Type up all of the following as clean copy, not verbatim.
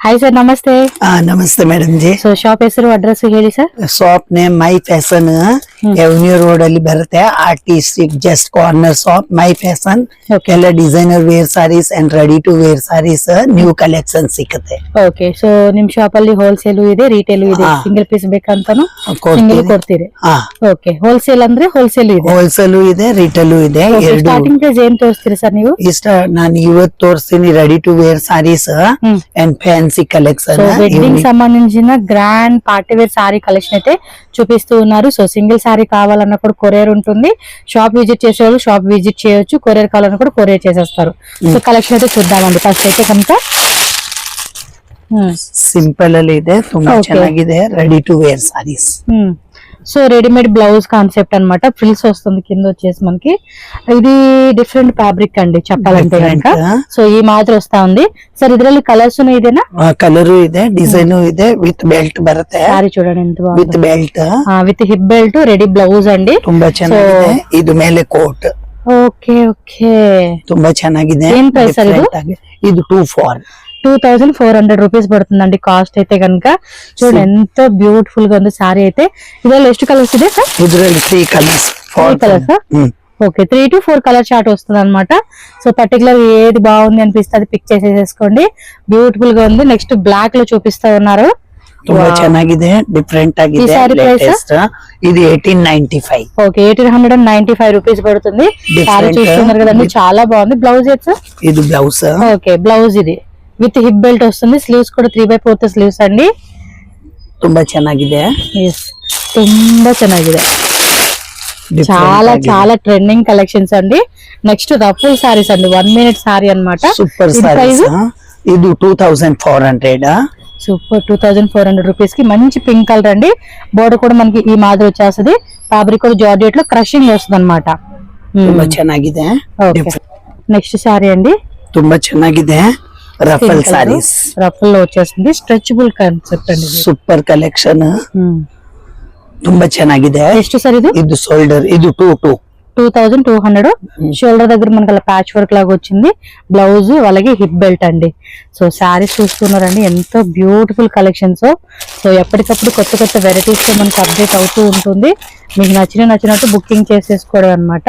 हाय sir नमस्ते। नमस्ते madam ji. So shop ಹೆಸರು ಅಡ್ರೆಸ್ ಹೇಳಿ sir. Shop name My Fashion Avenue Road ಅಲ್ಲಿ ಬರುತ್ತೆ artistic just corner shop My Fashion ಎಲ್ಲ designer wear saris and ready to wear saris new collection ಸಿಗುತ್ತೆ। Okay so ನಿಮ್ shop ಅಲ್ಲಿ ಹೋಲ್ಸೇಲ್ ಇದೆ ರಿಟೇಲ್ ಇದೆ ಸಿಂಗಲ್ ಪೀಸ್ ಬೇಕಂತಾನು ಸಿಂಗಲ್ ಕೊಡ್ತೀರಿ? ಓಕೆ ಹೋಲ್ಸೇಲ್ ಅಂದ್ರೆ ಹೋಲ್ಸೇಲ್ ಇದೆ ಹೋಲ್ಸೇಲ್ ಇದೆ ರಿಟೇಲ್ ಇದೆ ಎರಡು। ಸ್ಟಾರ್ಟಿಂಗ್ ಪ್ರೈಸ್ ಏನು ತೋರಿಸ್ತೀರಿ ಸರ್ ನೀವು? ಇಷ್ಟ ನಾನು ಇವತ್ತು ತೋರಿಸ್ತೀನಿ ready to wear saris and fancy collection wedding సంబంధించిన grand party wear sari collection అయితే చూపిస్తూ ఉన్నారు। సో సింగిల్ సారీ కావాలన్నా కూడా కొరియర్ ఉంటుంది, షాప్ విజిట్ చేసేవాళ్ళు షాప్ విజిట్ చేయొచ్చు, కొరియర్ కావాలన్నా కూడా కొరియర్ చేసేస్తారు। సో కలెక్షన్ అయితే చూద్దామండి। ఫస్ట్ అయితే కనుక సింపుల్ ಅಲ್ಲಿ ಇದೆ, ತುಂಬಾ ಚೆನ್ನಾಗಿದೆ ready to wear saris. So readymade blouse concept అన్నమాట, ఫ్రిల్స్ వస్తుంది కింద వచ్చేసి మనకి। ఇది డిఫరెంట్ ఫ్యాబ్రిక్ అండి చెప్పాలంటే కనుక। సో ఈ మాదిరి వస్తా ఉంది ಸರ್। ಇದರಲ್ಲಿ ಕಲರ್ಸ್ ಇದೇನಾ? ಕಲರ್ ಇದೆ, ಡಿಸೈನ್ ಇದೆ, ವಿತ್ ಬೆಲ್ಟ್ ಬರುತ್ತೆ। ಸಾರಿ చూడండి ఎంత బాగుంది, with belt with hip belt ready blouse అండి, ತುಂಬಾ ಚೆನ್ನಾಗಿದೆ। ಇದು ಮೇಲೆ ಕೋಟ್। ఓకే ఓకే ತುಂಬಾ ಚೆನ್ನಾಗಿದೆ। ఏం ప్రైస్ సర్ ఇది? ಇದು 2400 రూపీస్ పడుతుందండి కాస్ట్ అయితే కనుక। చూడండి ఎంత బ్యూటిఫుల్ గా ఉంది సారీ అయితే। ఇదిలో ಎಷ್ಟು కలర్స్ ಇದೆ సార్? ಇದರಲ್ಲಿ 3 colours 4 colours okay 3 to 4 colour chart వస్తుంది అనమాట। సో పర్టికులర్ ఏది బాగుంది అనిపిస్తే అది పిక్ చేసేసుకోండి, బ్యూటిఫుల్ గా ఉంది। నెక్స్ట్ బ్లాక్ లో చూపిస్తా ఉన్నారు, ತುಂಬಾ ಚೆನ್ನಾಗಿದೆ, ಡಿಫರೆಂಟ್ ಆಗಿದೆ, ಲೇಟೆಸ್ಟ್। ఇది 1895 ఓకే 1895 రూపీస్ పడుతుంది సారీ। చూస్తున్నారు కదండి చాలా బాగుంది। బ్లౌజ్ అయితే ఇది బ్లౌజ్ ఓకే బ్లౌజ్ ఇది విత్ హిప్ బెల్ట్ వస్తుంది, స్లీవ్స్ కూడా 3/4 స్లీవ్స్ అండి। ತುಂಬಾ ಚೆನ್ನಾಗಿದೆ, ತುಂಬಾ ಚೆನ್ನಾಗಿದೆ, చాలా చాలా ట్రెండింగ్ కలెక్షన్స్ అండి। నెక్స్ట్ రఫుల్ సారీస్ అండి, 1 minute సారీ అన్నమాట। సూపర్ సారీస్ ఇది 2400 సూపర్ 2400 రూపీస్ కి మంచి పింక్ కలర్ అండి। బోర్డర్ కూడా మనకి ఈ మాదిరి వచ్చేస్తుంది, ఫ్యాబ్రిక్ కూడా జార్జెట్ లో క్రషింగ్ వస్తుంది అనమాట। ತುಂಬಾ ಚೆನ್ನಾಗಿದೆ। నెక్స్ట్ సారీ అండి, ತುಂಬಾ ಚೆನ್ನಾಗಿದೆ, రఫల్ సారీస్ రఫల్ లో వచ్చేస్తుంది, స్ట్రెచబుల్ కాన్సెప్ట్ అండి, సూపర్ కలెక్షన్ ತುಂಬಾ ಚೆನ್ನಾಗಿದೆ। ಎಷ್ಟು ಸರ್ ಇದು? ಇದು ಶೋಲ್ಡರ್, ಇದು 2200 షోల్డర్ దగ్గర మనకి అలా ప్యాచ్ వర్క్ లాగా వచ్చింది, బ్లౌజ్ అలాగే హిప్ బెల్ట్ అండి। సో శారీస్ చూస్తున్నారండి ఎంతో బ్యూటిఫుల్ కలెక్షన్స్। సో ఎప్పటికప్పుడు కొత్త కొత్త వెరైటీస్ తో మనకి అప్డేట్ అవుతూ ఉంటుంది, మీకు నచ్చినట్టు బుకింగ్ చేసేసుకోవడం అనమాట।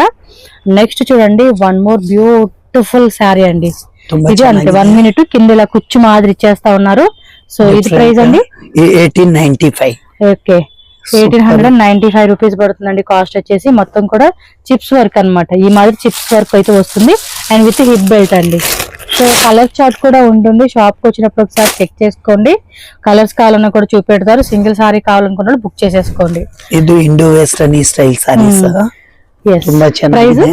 నెక్స్ట్ చూడండి 1 more బ్యూటిఫుల్ శారీ అండి, ఇది అంటే 1 minute కింద ఇలా కుచ్చు మాదిరి ఇచ్చేస్తా ఉన్నారు। సో ఇది ప్రైస్ అండి 1895 ఓకే 1895 రూపీస్ పడుతుందండి కాస్ట్ వచ్చేసి। మొత్తం కూడా చిప్స్ వర్క్ అన్నమాట, ఈ మాదిరి చిప్స్ వర్క్ అయితే వస్తుంది అండ్ విత్ హిప్ బెల్ట్ అండి। సో కలర్ చార్ట్ కూడా ఉంటుంది, షాప్ కి వచ్చినప్పుడు ఒకసారి చెక్ చేసుకోండి, కలర్స్ కావాలన్నా కూడా చూపెడతారు, సింగిల్ సారీ కావాలనుకున్న బుక్ చేసేసుకోండి। ఇది ఇండో వెస్టర్న్ స్టైల్ సారీస్, ತುಂಬಾ ಚೆನ್ನಾಗಿದೆ।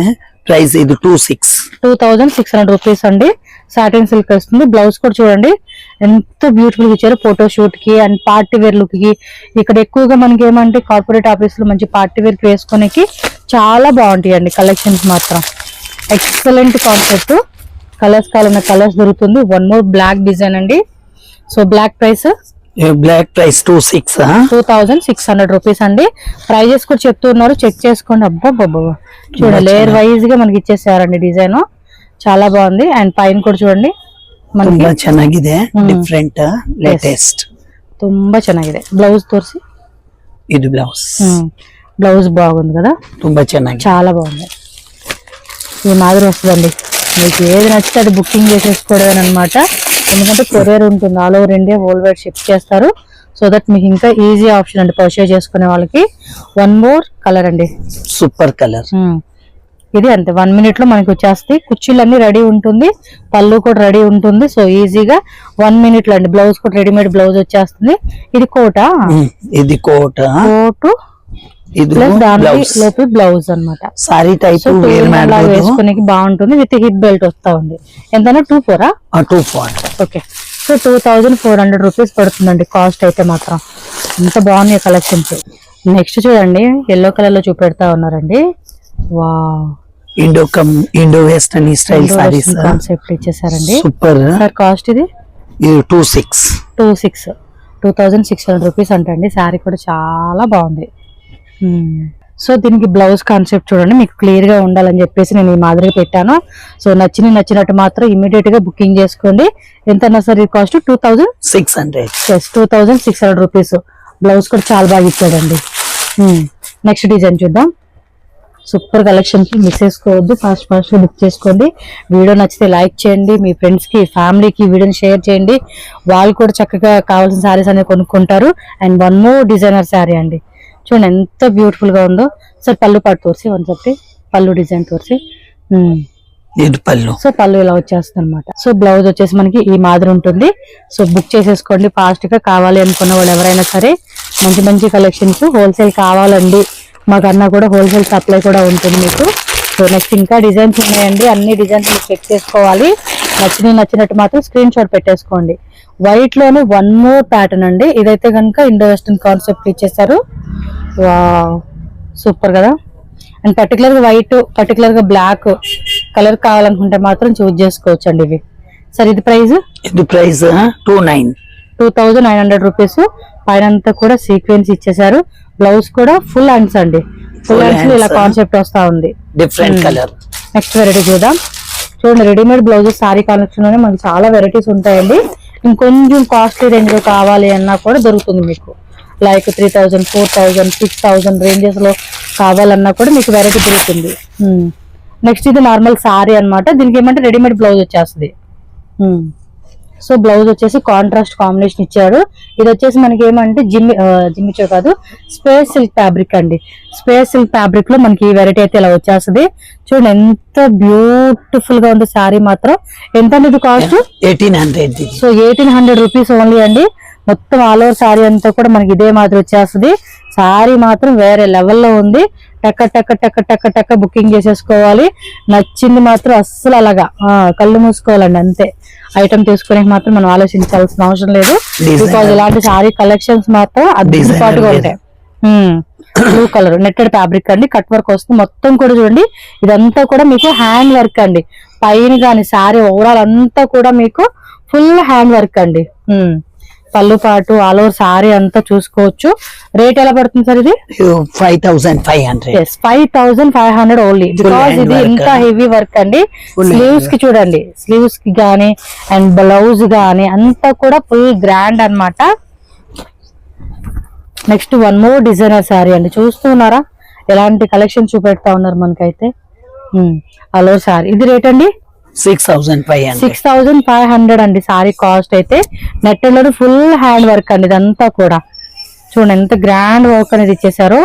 ప్రైస్ ఇది 2600 రూపీస్ అండి, సాటిన్ సిల్క్ వస్తుంది। బ్లౌజ్ కూడా చూడండి ఎంత బ్యూటిఫుల్ గా ఇచ్చారు, ఫోటో షూట్ కి అండ్ పార్టీ వేర్ లుక్ కి। ఇక్కడ ఎక్కువగా మనకి ఏమంటే కార్పొరేట్ ఆఫీస్ లో మంచి పార్టీ వేర్ కి వేసుకోనికి చాలా బాగుంటాయి అండి కలెక్షన్స్ మాత్రం, ఎక్సలెంట్ కాన్సెప్ట్। కలర్స్ కావాలన్న కలర్స్ దొరుకుతుంది। 1 more బ్లాక్ డిజైన్ అండి। సో బ్లాక్ ప్రైస్ 2600 రూపీస్ అండి। ప్రైజెస్ కూడా చెప్తున్నారు, చెక్ చేసుకోండి। అబ్బా చూడండి లేయర్ వైజ్ గా మనకి ఇచ్చేసారండి, డిజైన్ చాలా బాగుంది। అండ్ పైన కూడా చూడండి ತುಂಬಾ ಚೆನ್ನಾಗಿದೆ, ಡಿಫರೆಂಟ್ ಲೇಟೆಸ್ಟ್, ತುಂಬಾ ಚೆನ್ನಾಗಿದೆ। బ్లౌజ్ తోర్సి ఇది బ్లౌజ్ బాగుంది కదా, ತುಂಬಾ ಚೆನ್ನಾಗಿದೆ, చాలా బాగుంది। ఈ మాదిరి వస్తుందండి, మీకు ఏది నచ్చితే అది బుకింగ్ చేసేసుకోవడం అనమాట, ఎందుకంటే కొరియర్ ఉంటుంది, all over India world wide ship చేస్తారు। సో దట్ మీకు ఇంకా ఈజీ ఆప్షన్ అండి పర్చేజ్ చేసుకునే వాళ్ళకి। 1 more కలర్ అండి, సూపర్ కలర్, ఇది అంతే 1 minute లో మనకి వచ్చేస్తాయి, కుర్చీలన్నీ రెడీ ఉంటుంది, పళ్ళు కూడా రెడీ ఉంటుంది। సో ఈజీగా 1 minute లో అండి, బ్లౌజ్ కూడా రెడీమేడ్ బ్లౌజ్ వచ్చేస్తుంది। ఇది కోటా, ఇది కోటు ప్లస్ దాని లోపల బ్లౌజ్ అన్నమాట, సారీ టైప్ వేసుకునేకి బాగుంటుంది, విత్ హిప్ బెల్ట్ వస్తా ఉంది। ఎంతనా 24 ఓకే। సో 2400 రూపీస్ పడుతుందండి కాస్ట్ అయితే మాత్రం, ఎంత బాగున్నాయి కలెక్షన్స్। నెక్స్ట్ చూడండి ఎల్లో కలర్ లో చూపెడతా ఉన్నారండి, wow Indo western style saris concept ఇచ్చేసారండి, సూపర్। సార్ కాస్ట్ ఇది 2600 రూపీస్ అంటండి, సారీ కూడా చాలా బాగుంది। సో దీనికి బ్లౌజ్ కాన్సెప్ట్ చూడండి, మీకు క్లియర్ గా ఉండాలని చెప్పేసి నేను ఈ మాదిరిగా పెట్టాను. సో నచ్చినట్టు మాత్రం ఇమీడియట్ గా బుకింగ్ చేసుకోండి. ఎంత సరే కాస్ట్ 2600. 2600 రూపీస్. బ్లౌజ్ కూడా చాలా బాగా ఇచ్చాడండి. నెక్స్ట్ డిజైన్ చూద్దాం. సూపర్ కలెక్షన్ కి మిస్ చేసుకోవద్దు, ఫాస్ట్ గా బుక్ చేసుకోండి. వీడియో నచ్చితే లైక్ చేయండి, మీ ఫ్రెండ్స్ కి ఫ్యామిలీకి వీడియోని షేర్ చేయండి. వాళ్ళు కూడా చక్కగా కావాల్సిన శారీస్ అనేది కొనుక్కుంటారు. And one more designer sari అండి, చూడండి ఎంత బ్యూటిఫుల్ గా ఉందో. సార్ పళ్ళు పాటు తోర్సి అని చెప్పి పళ్ళు డిజైన్ తోర్సి. సో పళ్ళు ఇలా వచ్చేస్తుంది అనమాట. సో బ్లౌజ్ వచ్చేసి మనకి ఈ మాదిరి ఉంటుంది. సో బుక్ చేసేసుకోండి ఫాస్ట్ గా. కావాలి అనుకున్న వాళ్ళు ఎవరైనా సరే, మంచి కలెక్షన్స్. హోల్సేల్ కావాలండి మాకన్నా కూడా హోల్సేల్ సప్లై కూడా ఉంటుంది మీకు. సో నెక్స్ట్ ఇంకా డిజైన్స్ ఉన్నాయండి, అన్ని డిజైన్స్ మీరు చెక్ చేసుకోవాలి. నచ్చినట్టు మాత్రం స్క్రీన్ షాట్ పెట్టేసుకోండి. వైట్ లోనే వన్ మోర్ ప్యాటర్న్ అండి, ఇదైతే కనుక ఇండో వెస్టర్న్ కాన్సెప్ట్ ఇచ్చేసారు. సూపర్ కదా. అండ్ పర్టికులర్ గా వైట్, పర్టికులర్ గా బ్లాక్ కలర్ కావాలనుకుంటే మాత్రం చూస్ చేసుకోవచ్చు అండి ఇవి. సార్ ఇది ప్రైస్ 2900 రూపీస్. పైన అంతా కూడా సీక్వెన్స్ ఇచ్చేసారు. బ్లౌజ్ కూడా ఫుల్ హ్యాండ్స్ అండి, ఫుల్ హ్యాండ్స్ లో ఇలా కాన్సెప్ట్ వస్తా ఉంది. Different colour. నెక్స్ట్ వెరైటీ చూద్దాం. చూడండి రెడీమేడ్ బ్లౌజెస్ సారీ కలెక్షన్ లోనే మనకి చాలా వెరైటీస్ ఉంటాయండి. ఇంకొంచెం కాస్ట్లీ రేంజ్ లో కావాలి అన్నా కూడా దొరుకుతుంది మీకు. లైక్ 3000, 4000, 6000 రేంజెస్ లో కావాలన్నా కూడా మీకు వెరైటీ దొరుకుతుంది. నెక్స్ట్ ఇది నార్మల్ సారీ అన్నమాట. దీనికి ఏమంటే రెడీమేడ్ బ్లౌజ్ వచ్చేస్తుంది. సో బ్లౌజ్ వచ్చేసి కాంట్రాస్ట్ కాంబినేషన్ ఇచ్చాడు. ఇది వచ్చేసి మనకి ఏమంటే జిమ్మిచో కాదు, స్పేస్ సిల్క్ ఫ్యాబ్రిక్ అండి. స్పేస్ సిల్క్ ఫ్యాబ్రిక్ లో మనకి ఈ వెరైటీ అయితే ఇలా వచ్చేస్తుంది. చూడండి ఎంత బ్యూటిఫుల్ గా ఉంది సారీ మాత్రం. ఎంత ఇది కాస్ట్? 1800. సో 1800 రూపీస్ ఓన్లీ అండి. మొత్తం ఆల్ ఓవర్ సారీ అంతా కూడా మనకి ఇదే మాదిరి వచ్చేస్తుంది. సారీ మాత్రం వేరే లెవెల్లో ఉంది. టక్క బుకింగ్ చేసేసుకోవాలి. నచ్చింది మాత్రం అస్సలు అలాగా కళ్ళు మూసుకోవాలండి అంతే. ఐటమ్ తీసుకునే మాత్రం మనం ఆలోచించాల్సిన అవసరం లేదు. బికాజ్ ఇలాంటి సారీ కలెక్షన్స్ మాత్రం అద్భుతంగా ఉంటాయి. బ్లూ కలర్ నెట్టెడ్ ఫ్యాబ్రిక్ అండి, కట్ వర్క్ వస్తుంది మొత్తం కూడా. చూడండి ఇదంతా కూడా మీకు హ్యాండ్ వర్క్ అండి. పైన కానీ సారీ ఓవరాల్ అంతా కూడా మీకు ఫుల్ హ్యాండ్ వర్క్ అండి. పళ్ళు పాటు ఆల్ ఓవర్ సారీ అంతా చూసుకోవచ్చు. రేట్ ఎలా పడుతుంది సార్ ఇది? 5500. 5500 ఓన్లీ. బికాస్ ఇది ఇంత హెవీ వర్క్ అండి. స్లీవ్స్ కి చూడండి, స్లీవ్స్ కి గానీ అండ్ బ్లౌజ్ గానీ అంతా కూడా ఫుల్ గ్రాండ్ అన్నమాట. Next one more designer sorry అండి. చూస్తున్నారా ఎలాంటి కలెక్షన్ చూపెడతా ఉన్నారు మనకైతే. All over sorry. ఇది రేట్ అండి 6500 అండి సారీ కాస్ట్ అయితే. నెట్టెడ్ లో ఫుల్ హ్యాండ్ వర్క్ అండి ఇదంతా కూడా. చూడండి ఎంత గ్రాండ్ వర్క్ అనేది ఇచ్చేసారు.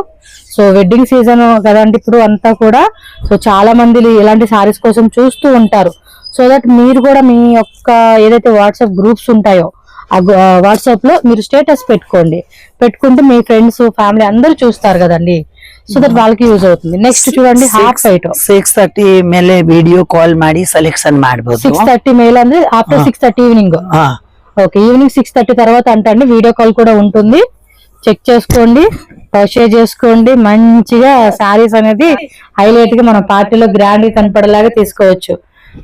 సో వెడ్డింగ్ సీజన్ కదండి ఇప్పుడు అంతా కూడా. సో చాలా మంది ఇలాంటి సారీస్ కోసం చూస్తూ ఉంటారు. సో దట్ మీరు కూడా మీ యొక్క ఏదైతే వాట్సాప్ గ్రూప్స్ ఉంటాయో ఆ వాట్సాప్ లో మీరు స్టేటస్ పెట్టుకుంటే మీ ఫ్రెండ్స్ ఫ్యామిలీ అందరూ చూస్తారు కదండి. సో దట్ వాళ్ళకి యూజ్ అవుతుంది. నెక్స్ట్ చూడండి హాఫ్ వైట్ 6:30 ಮೇಲೆ ವಿಡಿಯೋ ಕಾಲ್ ಮಾಡಿ ಸೆಲೆಕ್ಷನ್ ಮಾಡಬಹುದು. 6:30 ಮೇಲೆ ಅಂದ್ರೆ ఆఫ్టర్ 6:30 ఈవినింగ్. ఓకే, ఈవినింగ్ 6:30 తర్వాత అంటే వీడియో కాల్ కూడా ఉంటుంది. చెక్ చేసుకోండి, పర్చేజ్ చేసుకోండి. మంచిగా సారీస్ అనేది హైలైట్ గా మన పార్టీలో గ్రాండ్ గా కనపడేలాగా తీసుకోవచ్చు.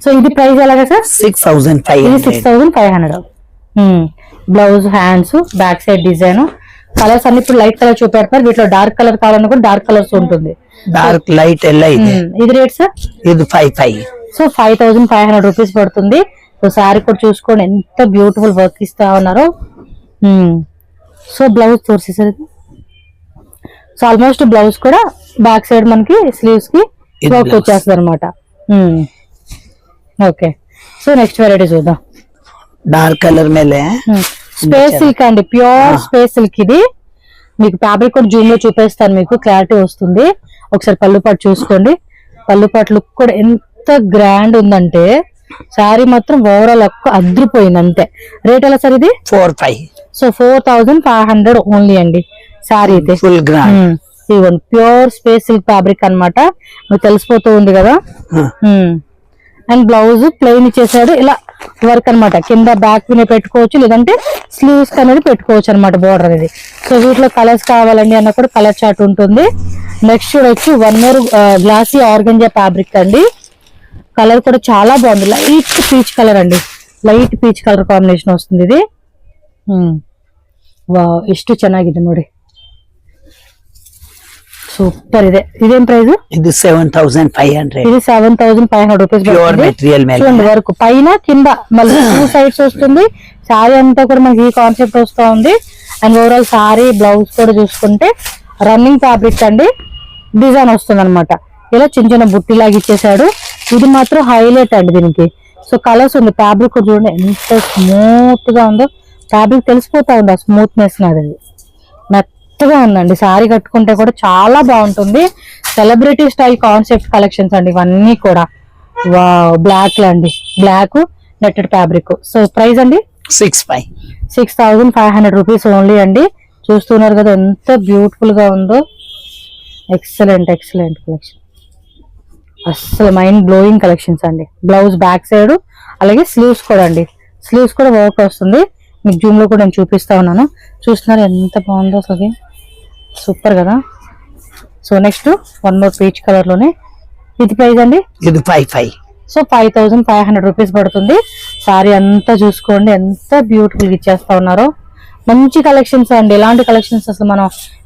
సో ఇది ప్రైస్ ఎలాగా sir? 6500. Blouse, hands, back side design. Colours అన్ని ఇప్పుడు లైట్ కలర్ చూపెడతారు. వీటిలో డార్క్ కలర్ కావాలన్నా కూడా డార్క్ కలర్స్ ఉంటుంది. డార్క్ లైట్ ಎಲ್ಲ ಇದೆ. ఇది రేట్ సార్? ఇది 55. సో 5500 రూపీస్ పడుతుంది. సో సారీ కూడా చూసుకోండి ఎంత బ్యూటిఫుల్ వర్క్ ఇస్తా ఉన్నారు. సో బ్లౌజ్ చూసేసరి సో ఆల్మోస్ట్ బ్లౌజ్ కూడా బ్యాక్ సైడ్ మనకి స్లీవ్స్ కి వర్క్ వచ్చేస్తుంది అనమాట. ఓకే, సో నెక్స్ట్ వెరైటీ చూద్దాం. డార్క్ కలర్ ಮೇಲೆ స్పేస్ సిల్క్ అండి, ప్యూర్ స్పేస్ సిల్క్. ఇది మీకు ఫ్యాబ్రిక్ కూడా జూమ్ లో చూపిస్తాను, మీకు క్లారిటీ వస్తుంది. ఒకసారి పళ్ళు పాటు చూసుకోండి. పళ్ళు పాటు లుక్ కూడా ఎంత గ్రాండ్ ఉందంటే సారీ మాత్రం ఓవరాల్ అద్రిపోయింది అంతే. రేట్ ఎలా సార్ ఇది? 45. సో 4500 ఓన్లీ అండి సారీ అయితే. Full grand. ఇవ్వండి ప్యూర్ స్పేస్ సిల్క్ ఫ్యాబ్రిక్ అన్నమాట. మీకు తెలిసిపోతూ ఉంది కదా. అండ్ బ్లౌజ్ ప్లెయిన్ ఇచ్చేసాడు. ఇలా వర్క్ అన్నమాట. కింద బ్యాక్ వినే పెట్టుకోవచ్చు, లేదంటే స్లీవ్స్ అనేది పెట్టుకోవచ్చు అనమాట బోర్డర్ అనేది. సో వీటిలో కలర్స్ కావాలండి అన్న కూడా కలర్ చార్ట్ ఉంటుంది. నెక్స్ట్ వచ్చి one more glossy organza fabric అండి. కలర్ కూడా చాలా బాగుంది. లైట్ పీచ్ కలర్ అండి, లైట్ పీచ్ కలర్ కాంబినేషన్ వస్తుంది ఇది. ಎಷ್ಟು ಚೆನ್ನಾಗಿದೆ ನೋಡಿ. సూపర్. ఇదేం ప్రైస్? ఇది 7,500. ఇది 7,500 రూపీస్. ప్యూర్ మెటీరియల్ మీద చూడండి వర్క్ పైన కింద మళ్ళీ 2 సైడ్స్ వస్తుంది. సారీ అంతా కూడా మనకి ఈ కాన్సెప్ట్ వస్తా ఉంది. అండ్ ఓవరాల్ సారీ బ్లౌజ్ కూడా చూసుకుంటే రన్నింగ్ ఫ్యాబ్రిక్ అండి, డిజైన్ వస్తుంది అనమాట. ఇలా చిన్న చిన్న బుట్టి లాగా ఇచ్చేసాడు. ఇది మాత్రం హైలైట్ అండి దీనికి. సో కలర్స్ ఉంది. ఫ్యాబ్రిక్ కూడా చూడండి ఎంత స్మూత్ గా ఉందో. ఫ్యాబ్రిక్ తెలిసిపోతా ఉంది ఆ స్మూత్నెస్ నాది. మెత్తగా ఉందండి. సారీ కట్టుకుంటే కూడా చాలా బాగుంటుంది. సెలబ్రిటీ స్టైల్ కాన్సెప్ట్ కలెక్షన్స్ అండి ఇవన్నీ కూడా. వావ్, బ్లాక్ అండి, black netted fabric. So price అండి 6,500 రూపీస్ ఓన్లీ అండి. చూస్తున్నారు కదా ఎంత బ్యూటిఫుల్ గా ఉందో. ఎక్సలెంట్ కలెక్షన్, అస్సలు మైండ్ బ్లోయింగ్ కలెక్షన్స్ అండి. బ్లౌజ్ బ్యాక్ సైడ్ అలాగే స్లీవ్స్ కూడా అండి. స్లీవ్స్ కూడా వర్క్ వస్తుంది. మీకు జూమ్ లో కూడా నేను చూపిస్తా ఉన్నాను. చూస్తున్నారు ఎంత బాగుందో అసలు, సూపర్ కదా. So next one more peach colour లోనే. ఇది ప్రైస్ అండి? ఇది 5,500. సో 5,500 రూపీస్ పడుతుంది. సారీ అంతా చూసుకోండి ఎంత బ్యూటిఫుల్ గా ఇచ్చేస్తా ఉన్నారో. మంచి కలెక్షన్స్ అండి. ఇలాంటి కలెక్షన్స్ అసలు మనం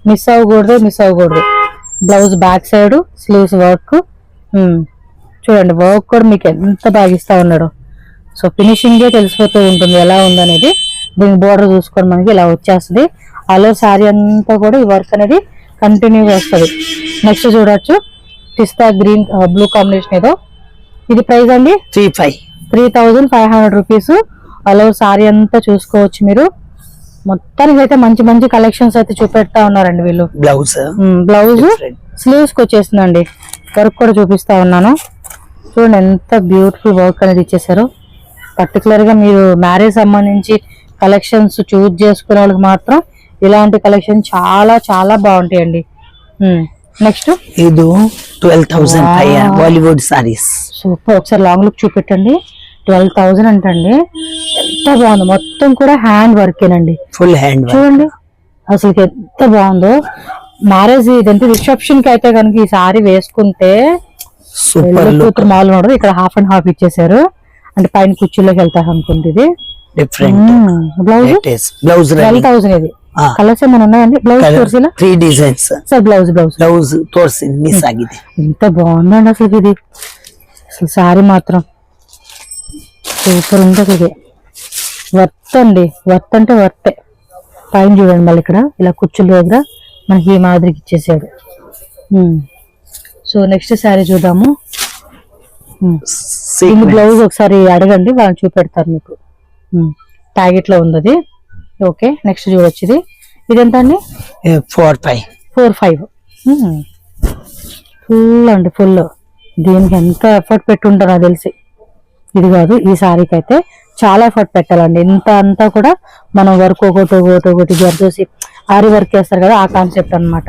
మిస్ అవ్వకూడదు. Blouse back side sleeves work చూడండి. వర్క్ కూడా మీకు ఎంత బాగా ఇస్తా ఉన్నాడు. సో ఫినిషింగ్ తెలిసిపోతూ ఉంటుంది ఎలా ఉందనేది. దీనికి బోర్డర్ చూసుకొని మనకి ఇలా వచ్చేస్తుంది. అలో శారీ అంతా కూడా ఈ వర్క్ అనేది కంటిన్యూగా వస్తుంది. నెక్స్ట్ చూడొచ్చు పిస్తా గ్రీన్ బ్లూ కాంబినేషన్ ఏదో. ఇది ప్రైస్ అండి 3,500 రూపీస్. అలో శారీ అంతా చూసుకోవచ్చు మీరు. మొత్తానికి అయితే మంచి మంచి కలెక్షన్స్ అయితే చూపెడతా ఉన్నారండి వీళ్ళు. బ్లౌజ్ స్లీవ్స్ కి వచ్చేస్తుందండి. వర్క్ కూడా చూపిస్తా ఉన్నాను. చూడండి ఎంత బ్యూటిఫుల్ వర్క్ అనేది ఇచ్చేసారు. పర్టికులర్ గా మీరు మ్యారేజ్ సంబంధించి కలెక్షన్స్ చూజ్ చేసుకునే వాళ్ళకి మాత్రం ఇలాంటి కలెక్షన్ చాలా చాలా బాగుంటాయండి. నెక్స్ట్ ఇది 12,500 బాలీవుడ్ సారీస్. సూపర్. ఒకసారి లాంగ్ లుక్ చూపెట్టండి. 12,000 అంటండి. ఎంత బాగుంది. మొత్తం కూడా హ్యాండ్ వర్కేనండి, ఫుల్ హ్యాండ్. చూడండి అసలు ఎంత బాగుందో. మ్యారేజ్ ఇదంతా రిసెప్షన్ కి అయితే కనుక ఈ సారీ వేసుకుంటే సూపర్ కూతురు మాల్ ఉండదు. ఇక్కడ హాఫ్ అండ్ హాఫ్ ఇచ్చేసారు అంటే పైన కుర్చీలోకి వెళ్తారు అనుకుంది. ఇది బ్లౌజ్ 12,000. ఇది కలర్స్ ఏమైనా ఉన్నాయండి? బ్లౌజ్ తోర్సిలా 3 డిజైన్స్ సార్. బ్లౌజ్ తోర్సింది మిస్ ఆಗಿದೆ. ఎంత బాగుందండి అసలు ఇది. అసలు సారీ మాత్రం సూపర్ ఉంటుంది. ఇది వర్త్ అండి. వర్త్ అంటే వర్తే. పైన చూడండి మళ్ళీ ఇక్కడ ఇలా కుర్చీల దగ్గర మనకి ఈ మాదిరికి ఇచ్చేసాడు. సో నెక్స్ట్ శారీ చూద్దాము. బ్లౌజ్ ఒకసారి అడగండి, వాళ్ళు చూపెడతారు మీకు. ప్యాకెట్ లో ఉంది అది. ఓకే నెక్స్ట్ చూడొచ్చు. ఇది ఎంత అండి? 4,500. ఫుల్ అండి, ఫుల్. దీనికి ఎంత ఎఫర్ట్ పెట్టుంటారో నాకు తెలిసి. ఇది కాదు, ఈ శారీకి అయితే చాలా ఎఫర్ట్ పెట్టాలండి. ఇంత అంతా కూడా మనం వర్క్ ఒకటి జర్దోసి ఆరి వర్క్ చేస్తారు కదా, ఆ కాన్సెప్ట్ అన్నమాట.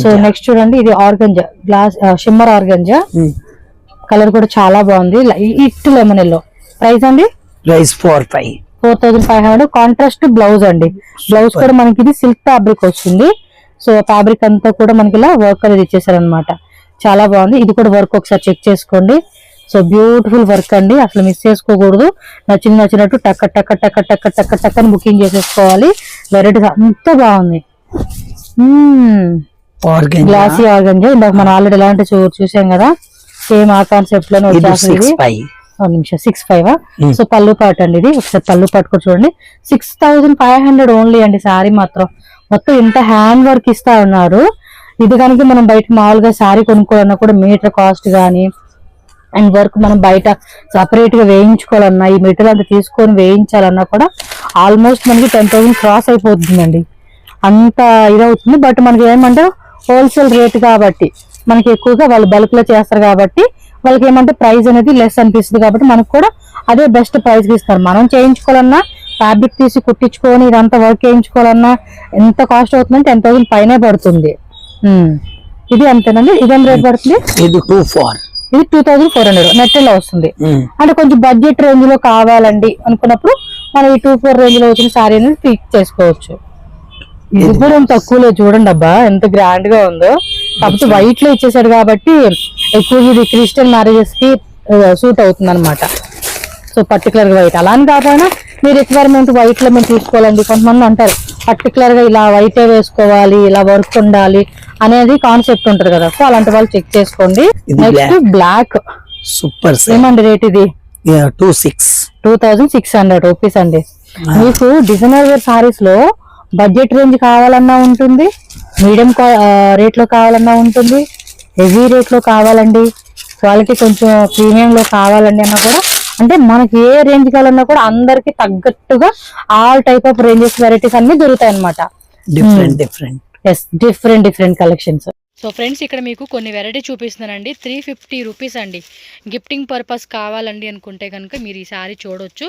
సో నెక్స్ట్ చూడండి, ఇది organza glass shimmer organza. Colour కూడా చాలా బాగుంది. It lemon yellow. ప్రైస్ అండి? ప్రైస్ 4,500. కాంట్రాస్ట్ బ్లౌజ్ అండి. బ్లౌజ్ కూడా మనకి ఇది సిల్క్ ఫ్యాబ్రిక్ వస్తుంది. సో ఫ్యాబ్రిక్ అంతా కూడా మనకి ఇలా వర్క్ అనేది ఇచ్చేసారు అనమాట. చాలా బాగుంది. ఇది కూడా వర్క్ ఒకసారి చెక్ చేసుకోండి. సో బ్యూటిఫుల్ వర్క్ అండి, అసలు మిస్ చేసుకోకూడదు. నచ్చినట్టు టక్క టక్క టక్క టక్క టక్క టక్క అని బుకింగ్ చేసేసుకోవాలి. వెరైటీస్ అంత బాగుంది. Glossy organza. ఇందాక మనం ఆల్రెడీ ఎలాంటి చూసాం కదా, సేమ్ ఆ కాన్సెప్ట్ లోనే వచ్చేస్తుంది. 6,500. సో పళ్ళు పాటు అండి ఇది. ఒకసారి పళ్ళు పాటు కూడా చూడండి. 6,500 ఓన్లీ అండి. శారీ మాత్రం మొత్తం ఇంత హ్యాండ్ వర్క్ ఇస్తా ఉన్నారు. ఇది కనుక మనం బయట మామూలుగా శారీ కొనుక్కోవాలన్నా కూడా మీటర్ కాస్ట్ కానీ అండ్ వర్క్ మనం బయట సపరేట్ గా వేయించుకోవాలన్నా, ఈ మెటీరియల్ అంతా తీసుకొని వేయించాలన్నా కూడా ఆల్మోస్ట్ మనకి 10,000 క్రాస్ అయిపోతుందండి. అంత ఇదవుతుంది. బట్ మనకి ఏమంటే హోల్సేల్ రేట్ కాబట్టి మనకి ఎక్కువగా వాళ్ళు బల్క్ లో చేస్తారు కాబట్టి వాళ్ళకి ఏమంటే ప్రైస్ అనేది లెస్ అనిపిస్తుంది. కాబట్టి మనకు కూడా అదే బెస్ట్ ప్రైస్ కి ఇస్తారు. మనం చేయించుకోవాలన్నా, ఫ్యాబ్రిక్ తీసి కుట్టించుకొని ఇదంతా వర్క్ చేయించుకోవాలన్నా ఎంత కాస్ట్ అవుతుందంటే 10,000 పైనే పడుతుంది. ఇది అంతేనండి. ఇదేం రేట్ పడుతుంది? ఇది 2,400 నెట్టెల్లో వస్తుంది. అంటే కొంచెం బడ్జెట్ రేంజ్ లో కావాలండి అనుకున్నప్పుడు మనం ఈ 2,400 రేంజ్ లో వచ్చిన సారీ అనేది పిక్ చేసుకోవచ్చు. ఇది కూడా తక్కువలో చూడండి అబ్బా ఎంత గ్రాండ్ గా ఉందో. కాకపోతే వైట్ లో ఇచ్చేసాడు కాబట్టి ఎక్కువ ఇది క్రిస్టియన్ మ్యారేజెస్ కి సూట్ అవుతుంది అనమాట. సో పర్టికులర్ గా వైట్ అలా అని కాకపోయినా మీ రిక్వైర్మెంట్ వైట్ లో మేము తీసుకోవాలండి. కొంతమంది అంటారు పర్టికులర్ గా ఇలా వైటే వేసుకోవాలి, ఇలా వర్క్ ఉండాలి అనేది కాన్సెప్ట్ ఉంటుంది కదా. సో అలాంటి వాళ్ళు చెక్ చేసుకోండి. ఇది నెక్స్ట్ బ్లాక్ సూపర్ ఏమండి రేట్ ఇది 2600 రూపీస్ అండి. మీకు డిజైనర్ వేర్ సారీస్ లో బడ్జెట్ రేంజ్ కావాలన్నా ఉంటుంది, మీడియం రేట్ లో కావాలన్నా ఉంటుంది, హెవీ రేట్ లో కావాలండి, క్వాలిటీ కొంచెం ప్రీమియం లో కావాలండి అన్నా కూడా, అంటే మనకి ఏ రేంజ్ కావాలన్నా కూడా అందరికి తగ్గట్టుగా all type of ranges varieties అన్ని దొరుకుతాయి అనమాట. Different collections. సో ఫ్రెండ్స్, ఇక్కడ మీకు కొన్ని వెరైటీ చూపిస్తున్నానండి. 350 రూపీస్ అండి. గిఫ్టింగ్ పర్పస్ కావాలండి అనుకుంటే కనుక మీరు ఈ సారీ చూడొచ్చు.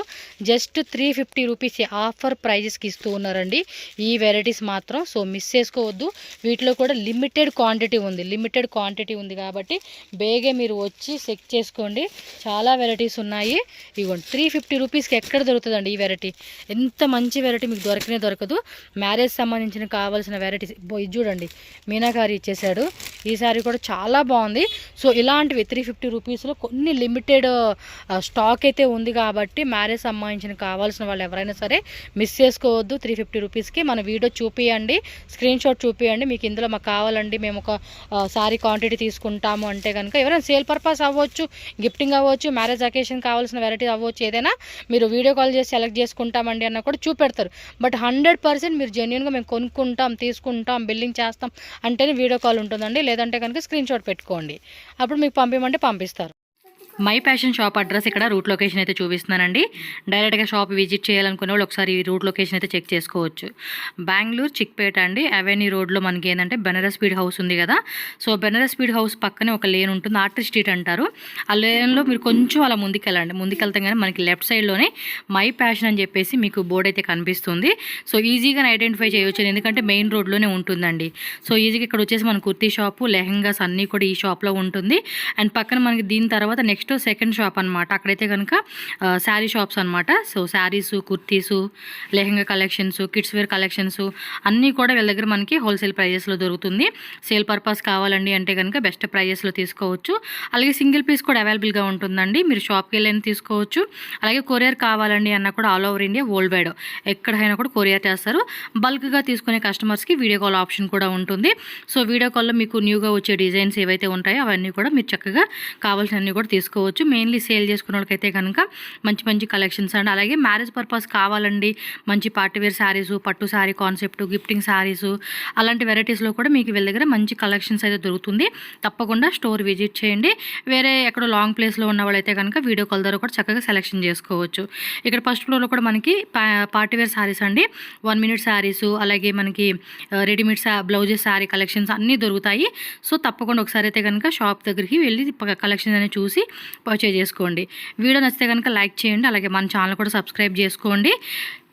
జస్ట్ 350 రూపీస్ ఆఫర్ ప్రైజెస్కి ఇస్తూ ఉన్నారండి ఈ వెరైటీస్ మాత్రం. సో మిస్ చేసుకోవద్దు. వీటిలో కూడా లిమిటెడ్ క్వాంటిటీ ఉంది కాబట్టి బేగే మీరు వచ్చి చెక్ చేసుకోండి. చాలా వెరైటీస్ ఉన్నాయి. ఇవ్వండి 350 రూపీస్కి ఎక్కడ దొరుకుతుందండి ఈ వెరైటీ. ఎంత మంచి వెరైటీ మీకు దొరకదు. మ్యారేజ్ సంబంధించిన కావాల్సిన వెరైటీస్ ఇది చూడండి, మీనాకారి ఇచ్చేసాడు. ఈ సారీ కూడా చాలా బాగుంది. సో ఇలాంటివి 350 రూపీస్లో కొన్ని లిమిటెడ్ స్టాక్ అయితే ఉంది కాబట్టి మ్యారేజ్ సంబంధించిన కావాల్సిన వాళ్ళు ఎవరైనా సరే మిస్ చేసుకోవద్దు. 350 రూపీస్కి మన వీడియో చూపియండి, స్క్రీన్ షాట్ చూపియండి. మీకు ఇందులో మాకు కావాలండి, మేము ఒక సారీ క్వాంటిటీ తీసుకుంటాము అంటే కనుక, ఎవరైనా సేల్ పర్పస్ అవ్వచ్చు, గిఫ్టింగ్ అవ్వచ్చు, మ్యారేజ్ అకేషన్ కావాల్సిన వెరైటీ అవ్వచ్చు, ఏదైనా మీరు వీడియో కాల్ చేసి సెలెక్ట్ చేసుకుంటామండి అన్న కూడా చూపెడతారు. బట్ 100% మీరు జెన్యున్గా మేము కొనుక్కుంటాం, తీసుకుంటాం, బిల్లింగ్ చేస్తాం అంటేనే వీడియో కాల్ ఉంటుందండి. లేదంటే కనుక స్క్రీన్ షాట్ పెట్టుకోండి, అప్పుడు మీకు పంపించమంటే పంపిస్తారు. మై ఫ్యాషన్ షాప్ అడ్రస్ ఇక్కడ రూట్ లొకేషన్ అయితే చూపిస్తున్నానండి. డైరెక్ట్గా షాప్ విజిట్ చేయాలనుకునే వాళ్ళు ఒకసారి రూట్ లొకేషన్ అయితే చెక్ చేసుకోవచ్చు. బెంగళూరు చిక్పేట అండి. అవెన్యూ రోడ్లో మనకి ఏంటంటే బెనారస్ స్పీడ్ హౌస్ ఉంది కదా. సో బెనారస్ స్పీడ్ హౌస్ పక్కనే ఒక లేన్ ఉంటుంది, ఆర్టిస్ట్ స్ట్రీట్ అంటారు. ఆ లేన్లో మీరు కొంచెం అలా ముందుకెళ్తాం కానీ మనకి లెఫ్ట్ సైడ్లోనే మై ఫ్యాషన్ అని చెప్పేసి మీకు బోర్డు అయితే కనిపిస్తుంది. సో ఈజీగా ఐడెంటిఫై చేయవచ్చు, ఎందుకంటే మెయిన్ రోడ్లోనే ఉంటుందండి. సో ఈజీగా ఇక్కడ వచ్చేసి మన కుర్తీ షాపు, లెహంగాస్ అన్నీ కూడా ఈ షాప్లో ఉంటుంది. అండ్ పక్కన మనకి దీని తర్వాత నెక్స్ట్ సెకండ్ షాప్ అనమాట. అక్కడైతే కనుక శారీ షాప్స్ అనమాట. So saris, kurtis, lehenga collections, kids wear collections అన్నీ కూడా వీళ్ళ దగ్గర మనకి హోల్సేల్ ప్రైజెస్లో దొరుకుతుంది. సేల్ పర్పస్ కావాలండి అంటే కనుక బెస్ట్ ప్రైజెస్లో తీసుకోవచ్చు. అలాగే సింగిల్ పీస్ కూడా అవైలబుల్గా ఉంటుందండి, మీరు షాప్కి వెళ్ళి తీసుకోవచ్చు. అలాగే కొరియర్ కావాలండి అన్న కూడా all over India world wide ఎక్కడైనా కూడా కొరియర్ చేస్తారు. బల్క్గా తీసుకునే కస్టమర్స్కి వీడియో కాల్ ఆప్షన్ కూడా ఉంటుంది. సో వీడియో కాల్లో మీకు న్యూగా వచ్చే డిజైన్స్ ఏవైతే ఉంటాయో అవన్నీ కూడా మీరు చక్కగా కావాల్సినవన్నీ కూడా తీసుకోవచ్చు. మెయిన్లీ సేల్ చేసుకున్న వాళ్ళకైతే కనుక మంచి మంచి కలెక్షన్స్ అండి. అలాగే మ్యారేజ్ పర్పస్ కావాలండి, మంచి పార్టీవేర్ శారీసు, పట్టు శారీ కాన్సెప్ట్, గిఫ్టింగ్ శారీసు, అలాంటి వెరైటీస్లో కూడా మీకు వీళ్ళ దగ్గర మంచి కలెక్షన్స్ అయితే దొరుకుతుంది. తప్పకుండా స్టోర్ విజిట్ చేయండి. వేరే ఎక్కడో లాంగ్ ప్లేస్లో ఉన్న వాళ్ళైతే కనుక వీడియో కాల్ ద్వారా కూడా చక్కగా సెలెక్షన్ చేసుకోవచ్చు. ఇక్కడ ఫస్ట్ ఫ్లోర్లో కూడా మనకి పార్టీవేర్ శారీస్ అండి, 1 minute శారీసు, అలాగే మనకి రెడీమేడ్ బ్లౌజెస్ శారీ కలెక్షన్స్ అన్నీ దొరుకుతాయి. సో తప్పకుండా ఒకసారి అయితే కనుక షాప్ దగ్గరికి వెళ్ళి కలెక్షన్ అనేది చూసి పర్చేజ్ చేసుకోండి. వీడియో నచ్చితే కనుక లైక్ చేయండి, అలాగే మన ఛానల్ కూడా సబ్స్క్రైబ్ చేసుకోండి.